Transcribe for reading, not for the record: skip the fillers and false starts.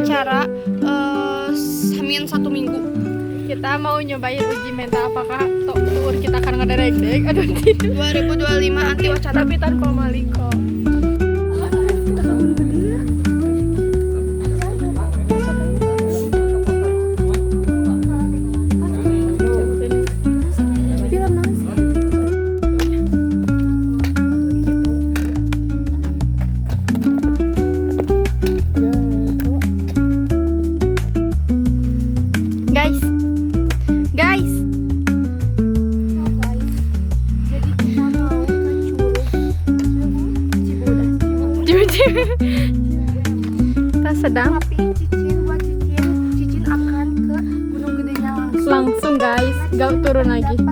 acara Hamin 1 minggu. Kita mau nyobain uji mental apakah tour kita akan ngederek-derek. Aduh, 2025 anti wacana tapi tanpa Maliko. Guys, Jadi kita mau ke Curug Cibodas. Kita sedang tapi Cicin akan ke Gunung Gedenya langsung. langsung guys, gak turun lagi.